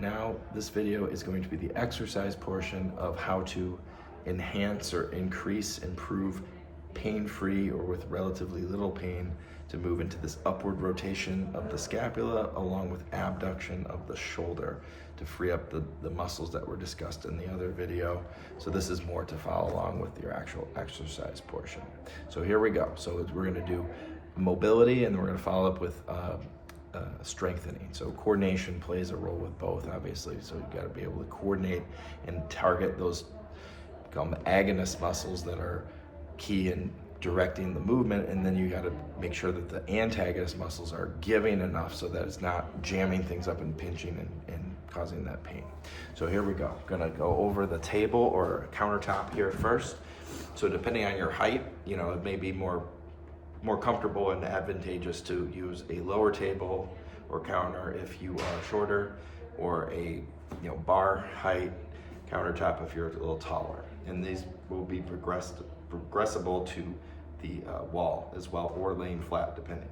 now this video is going to be the exercise portion of how to enhance or increase, improve pain-free or with relatively little pain to move into this upward rotation of the scapula along with abduction of the shoulder to free up the muscles that were discussed in the other video. So this is more to follow along with your actual exercise portion. So here we go. So we're gonna do mobility and then we're gonna follow up with strengthening. So coordination plays a role with both, obviously. So you gotta be able to coordinate and target those agonist muscles that are key in directing the movement, and then you got to make sure that the antagonist muscles are giving enough so that it's not jamming things up and pinching and causing that pain. So here we go. I'm gonna go over the table or countertop here first. So depending on your height, you know, it may be more comfortable and advantageous to use a lower table or counter if you are shorter, or a bar height countertop if you're a little taller. And these will be progressible to the wall as well, or laying flat depending.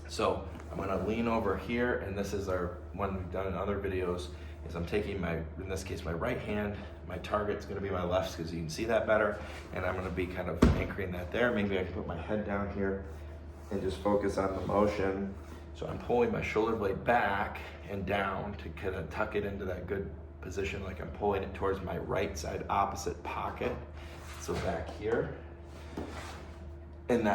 So I'm gonna lean over here, and this is our one we've done in other videos, is I'm taking in this case, my right hand, my target's gonna be my left because you can see that better, and I'm gonna be kind of anchoring that there. Maybe I can put my head down here and just focus on the motion. So I'm pulling my shoulder blade back and down to kind of tuck it into that good position, like I'm pulling it towards my right side opposite pocket. So back here, and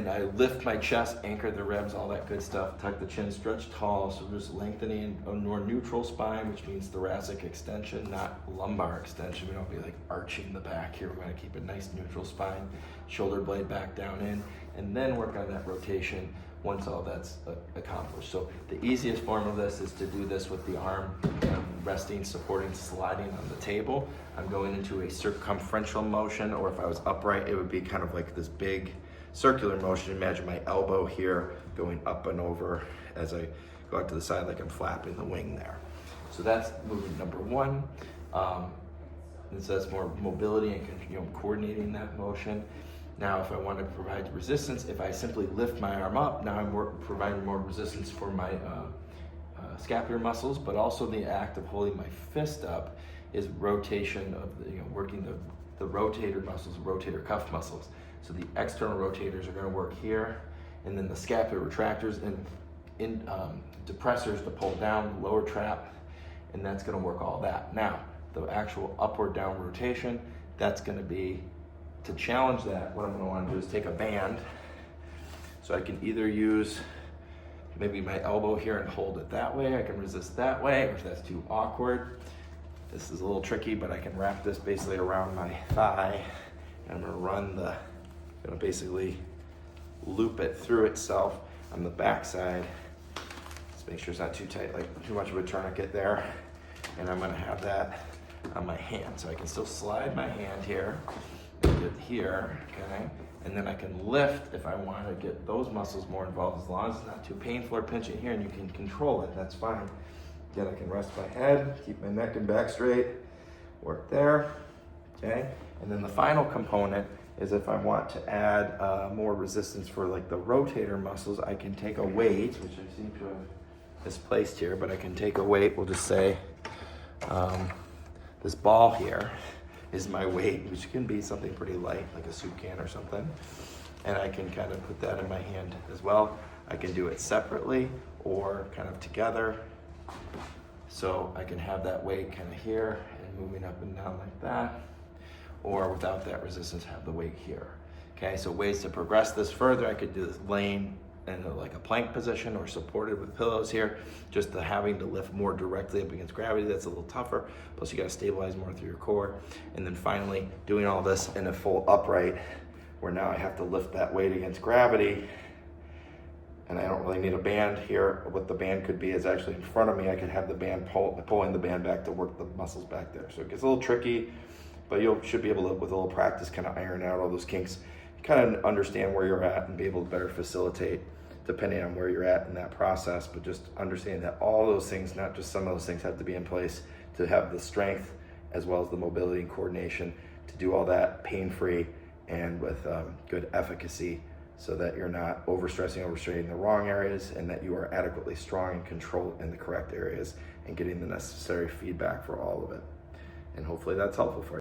I lift my chest, anchor the ribs, all that good stuff, tuck the chin, stretch tall. So just lengthening a more neutral spine, which means thoracic extension, not lumbar extension. We don't be like arching the back here. We're gonna keep a nice neutral spine, shoulder blade back down in, and then work on that rotation once all that's accomplished. So the easiest form of this is to do this with the arm resting, supporting, sliding on the table. I'm going into a circumferential motion, or if I was upright, it would be kind of like this big circular motion. Imagine my elbow here going up and over as I go out to the side like I'm flapping the wing there. So that's movement number one. And so that's more mobility and coordinating that motion. Now, if I want to provide resistance, if I simply lift my arm up, now I'm providing more resistance for my scapular muscles, but also the act of holding my fist up is rotation of working the rotator muscles, rotator cuff muscles. So the external rotators are going to work here, and then the scapular retractors and depressors to pull down the lower trap, and that's going to work all that. Now, the actual upward down rotation, that's going to be, to challenge that, what I'm going to want to do is take a band. So I can either use maybe my elbow here and hold it that way. I can resist that way, or if that's too awkward. This is a little tricky, but I can wrap this basically around my thigh. And I'm gonna basically loop it through itself on the back side. Just make sure it's not too tight, like too much of a tourniquet there. And I'm gonna have that on my hand. So I can still slide my hand here, and get here, okay? And then I can lift if I want to get those muscles more involved, as long as it's not too painful or pinching here and you can control it, that's fine. Again, I can rest my head, keep my neck and back straight, work there, okay? And then the final component is if I want to add more resistance for like the rotator muscles, I can take a weight, which I seem to have misplaced here, but I can take a weight, we'll just say this ball here is my weight, which can be something pretty light, like a soup can or something. And I can kind of put that in my hand as well. I can do it separately or kind of together. So I can have that weight kind of here and moving up and down like that, or without that resistance, have the weight here. Okay, so ways to progress this further, I could do this laying in like a plank position or supported with pillows here. Just the having to lift more directly up against gravity, that's a little tougher. Plus you gotta stabilize more through your core. And then finally, doing all this in a full upright, where now I have to lift that weight against gravity, and I don't really need a band here. What the band could be is actually in front of me. I could have the band pulling the band back to work the muscles back there. So it gets a little tricky, but you should be able to, with a little practice, kind of iron out all those kinks, kind of understand where you're at and be able to better facilitate depending on where you're at in that process. But just understand that all those things, not just some of those things, have to be in place to have the strength as well as the mobility and coordination to do all that pain-free and with good efficacy, so that you're not overstressing, overstraining the wrong areas, and that you are adequately strong and controlled in the correct areas, and getting the necessary feedback for all of it. And hopefully that's helpful for you.